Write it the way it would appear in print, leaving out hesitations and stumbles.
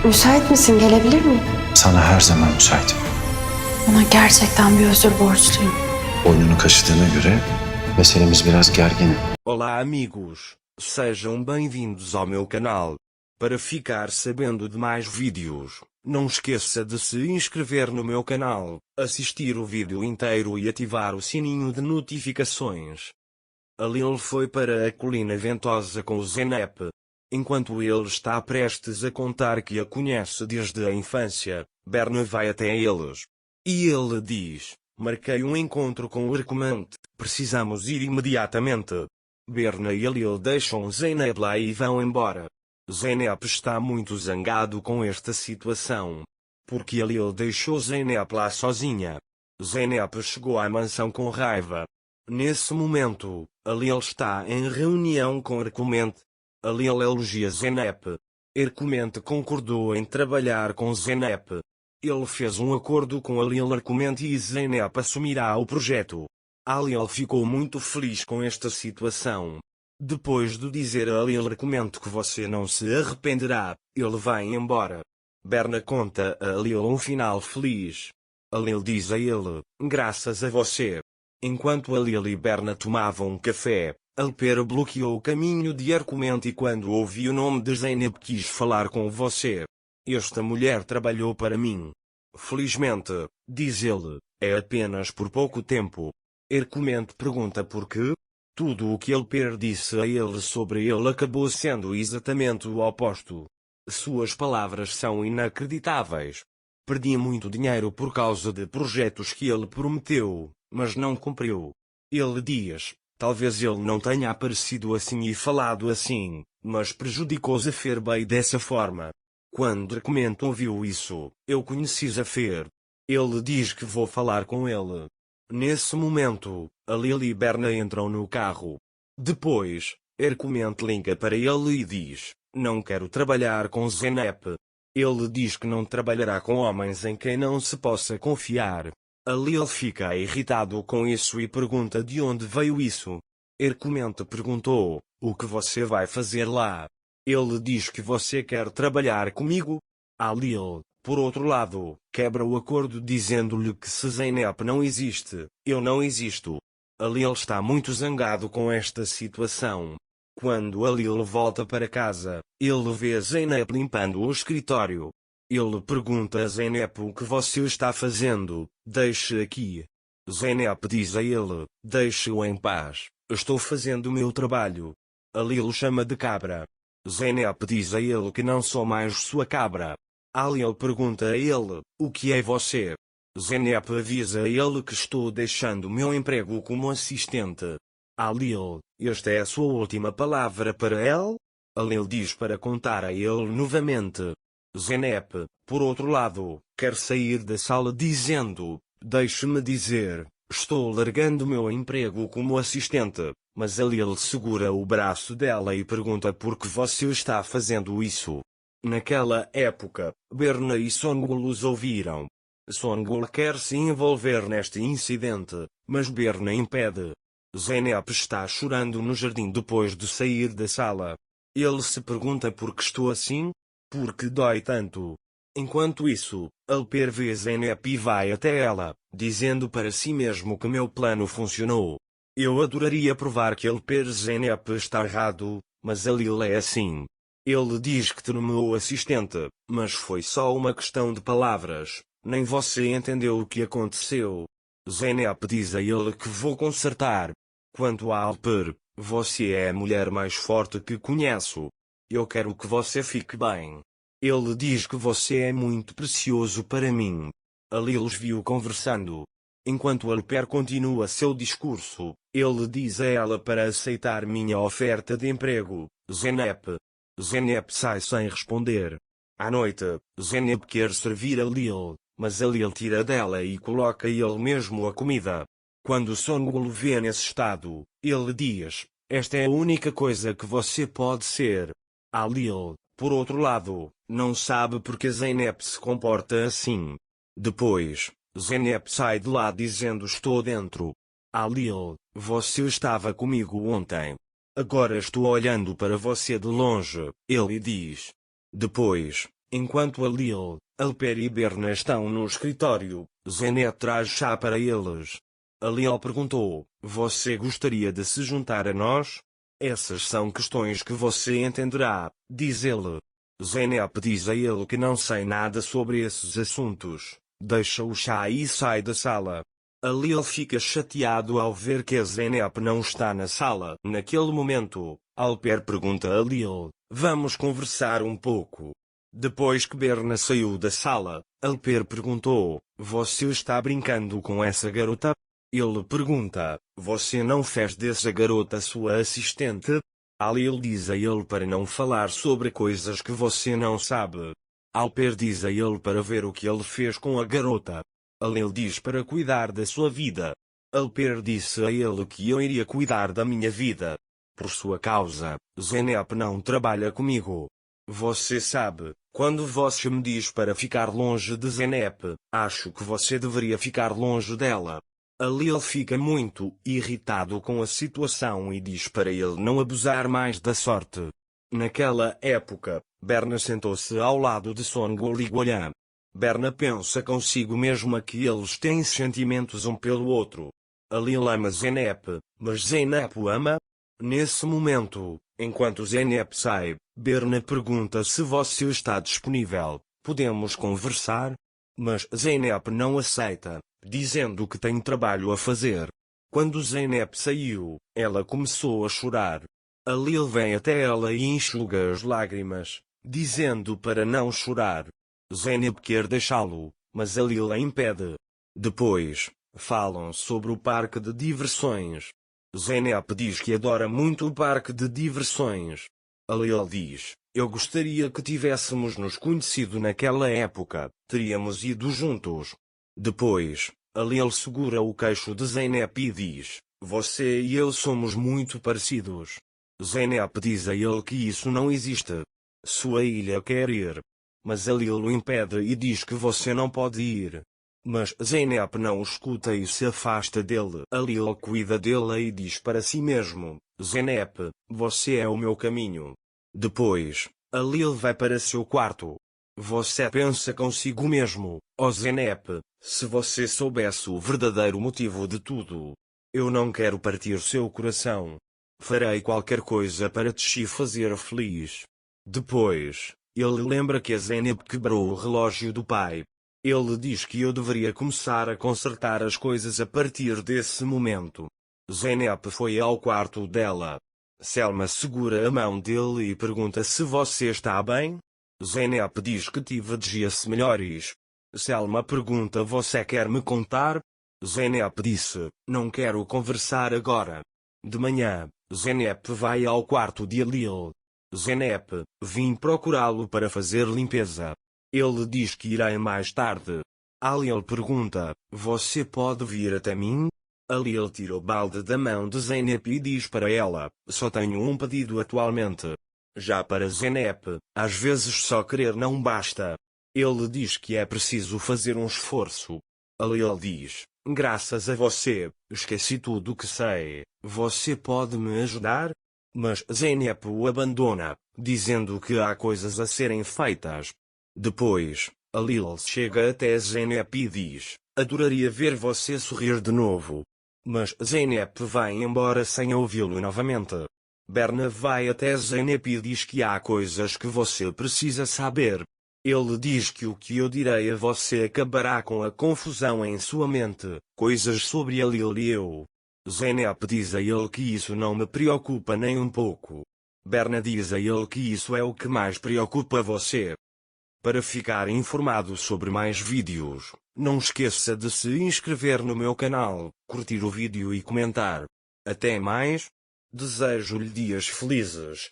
Müsait misin? Gelebilir miyim? Sana her zaman müsaitim. Ona gerçekten bir özür borçluyum. Boynunu kaşıdığına göre meselemiz biraz gergin. Olá amigos, sejam bem-vindos ao meu canal. Para ficar sabendo de mais vídeos, não esqueça de se inscrever no meu canal, assistir o vídeo inteiro e ativar o sininho de notificações. A Lil foi para a colina ventosa com o Zeynep. Enquanto ele está prestes a contar que a conhece desde a infância, Berna vai até eles. E ele diz: marquei um encontro com o Arcomante, precisamos ir imediatamente. Berna e a Lil deixam Zeynep lá e vão embora. Zeynep está muito zangado com esta situação. Porque a Lil deixou Zeynep lá sozinha. Zeynep chegou à mansão com raiva. Nesse momento, a Lil está em reunião com Arcomante. A Lil elogia Zeynep. Arcomante concordou em trabalhar com Zeynep. Ele fez um acordo com a Lil Arcomante e Zeynep assumirá o projeto. A Lil ficou muito feliz com esta situação. Depois de dizer a Lil Arcomante que você não se arrependerá, ele vai embora. Berna conta a Lil um final feliz. A Lil diz a ele: graças a você. Enquanto a Lil e Berna tomavam um café, Alper bloqueou o caminho de Arcomante e quando ouvi o nome de Zeynep quis falar com você. Esta mulher trabalhou para mim. Felizmente, diz ele, é apenas por pouco tempo. Arcomante pergunta por quê? Tudo o que Alper disse a ele sobre ele acabou sendo exatamente o oposto. Suas palavras são inacreditáveis. Perdi muito dinheiro por causa de projetos que ele prometeu, mas não cumpriu. Ele diz: talvez ele não tenha aparecido assim e falado assim, mas prejudicou Zafer bem dessa forma. Quando Arcomante ouviu isso, eu conheci Zafer. Ele diz que vou falar com ele. Nesse momento, a Lil e Berna entram no carro. Depois, Arcomante liga para ele e diz: não quero trabalhar com Zeynep. Ele diz que não trabalhará com homens em quem não se possa confiar. A Lil fica irritado com isso e pergunta de onde veio isso. Arcomante perguntou: o que você vai fazer lá? Ele diz que você quer trabalhar comigo. A Lil, por outro lado, quebra o acordo dizendo-lhe que se Zeynep não existe, eu não existo. A Lil está muito zangado com esta situação. Quando a Lil volta para casa, ele vê Zeynep limpando o escritório. Ele pergunta a Zeynep o que você está fazendo. Deixe aqui. Zeynep diz a ele: deixe-o em paz, estou fazendo o meu trabalho. A Lil chama de cabra. Zeynep diz a ele que não sou mais sua cabra. A Lil pergunta a ele: o que é você? Zeynep avisa a ele que estou deixando meu emprego como assistente. A Lil: esta é a sua última palavra para ele? A Lil diz para contar a ele novamente. Zeynep, por outro lado, quer sair da sala dizendo: deixe-me dizer, estou largando meu emprego como assistente, mas a Lil segura o braço dela e pergunta por que você está fazendo isso. Naquela época, Berna e Songul os ouviram. Songul quer se envolver neste incidente, mas Berna impede. Zeynep está chorando no jardim depois de sair da sala. Ele se pergunta por que estou assim? Por que dói tanto? Enquanto isso, Alper vê Zeynep e vai até ela, dizendo para si mesmo que meu plano funcionou. Eu adoraria provar que Alper Zeynep está errado, mas a Lil é assim. Ele diz que te nomeou assistente, mas foi só uma questão de palavras, nem você entendeu o que aconteceu. Zeynep diz a ele que vou consertar. Quanto a Alper, você é a mulher mais forte que conheço. Eu quero que você fique bem. Ele diz que você é muito precioso para mim. A Lil os viu conversando. Enquanto Alper continua seu discurso, ele diz a ela para aceitar minha oferta de emprego, Zeynep. Zeynep sai sem responder. À noite, Zeynep quer servir a Lil, mas a Lil tira dela e coloca ele mesmo a comida. Quando Songul vê nesse estado, ele diz: esta é a única coisa que você pode ser. A Lil, por outro lado, não sabe porque Zeynep se comporta assim. Depois, Zeynep sai de lá dizendo: estou dentro. A Lil, você estava comigo ontem. Agora estou olhando para você de longe, ele diz. Depois, Enquanto Alil, Alper e Berna estão no escritório, Zeynep traz chá para eles. Alil perguntou: você gostaria de se juntar a nós? Essas são questões que você entenderá, diz ele. Zeynep diz a ele que não sei nada sobre esses assuntos, deixa o chá e sai da sala. Alil fica chateado ao ver que a Zeynep não está na sala. Naquele momento, Alper pergunta a Alil: vamos conversar um pouco. Depois que Berna saiu da sala, Alper perguntou: você está brincando com essa garota? Ele pergunta: você não fez dessa garota sua assistente? Alil diz a ele para não falar sobre coisas que você não sabe. Alper diz a ele para ver o que ele fez com a garota. Alil diz para cuidar da sua vida. Alper disse a ele que eu iria cuidar da minha vida. Por sua causa, Zeynep não trabalha comigo. Você sabe, quando você me diz para ficar longe de Zeynep, acho que você deveria ficar longe dela. Alil fica muito irritado com a situação e diz para ele não abusar mais da sorte. Naquela época, Berna sentou-se ao lado de Songul e Goyan. Berna pensa consigo mesma que eles têm sentimentos um pelo outro. Alil ama Zeynep, mas Zeynep o ama? Nesse momento, enquanto Zeynep sai, Berna pergunta se você está disponível, podemos conversar? Mas Zeynep não aceita, dizendo que tem trabalho a fazer. Quando Zeynep saiu, ela começou a chorar. Alil vem até ela e enxuga as lágrimas, dizendo para não chorar. Zeynep quer deixá-lo, mas Alil a impede. Depois, falam sobre o parque de diversões. Zeynep diz que adora muito o parque de diversões. Alil diz: eu gostaria que tivéssemos nos conhecido naquela época, teríamos ido juntos. Depois, Alil segura o queixo de Zeynep e diz: você e eu somos muito parecidos. Zeynep diz a ele que isso não existe. Sua ilha quer ir. Mas Alil o impede e diz que você não pode ir. Mas Zeynep não o escuta e se afasta dele. Alil cuida dele e diz para si mesmo: Zeynep, você é o meu caminho. Depois, Alil vai para seu quarto. Você pensa consigo mesmo: oh Zeynep, se você soubesse o verdadeiro motivo de tudo. Eu não quero partir seu coração. Farei qualquer coisa para te fazer feliz. Depois, ele lembra que a Zeynep quebrou o relógio do pai. Ele diz que eu deveria começar a consertar as coisas a partir desse momento. Zeynep foi ao quarto dela. Selma segura a mão dele e pergunta se você está bem. Zeynep diz que tive dias melhores. Selma pergunta: você quer me contar? Zeynep disse: não quero conversar agora. De manhã, Zeynep vai ao quarto de Alil. Zeynep, vim procurá-lo para fazer limpeza. Ele diz que irá mais tarde. Alil pergunta: você pode vir até mim? Alil tira o balde da mão de Zeynep e diz para ela: só tenho um pedido atualmente. Já para Zeynep, às vezes só querer não basta. Ele diz que é preciso fazer um esforço. Alil diz: graças a você, esqueci tudo o que sei. Você pode me ajudar? Mas Zeynep o abandona, dizendo que há coisas a serem feitas. Depois, Alil chega até Zeynep e diz: adoraria ver você sorrir de novo. Mas Zeynep vai embora sem ouvi-lo novamente. Berna vai até Zeynep e diz que há coisas que você precisa saber. Ele diz que o que eu direi a você acabará com a confusão em sua mente, coisas sobre Alil e eu. Zeynep diz a ele que isso não me preocupa nem um pouco. Berna diz a ele que isso é o que mais preocupa você. Para ficar informado sobre mais vídeos, não esqueça de se inscrever no meu canal, curtir o vídeo e comentar. Até mais. Desejo-lhe dias felizes.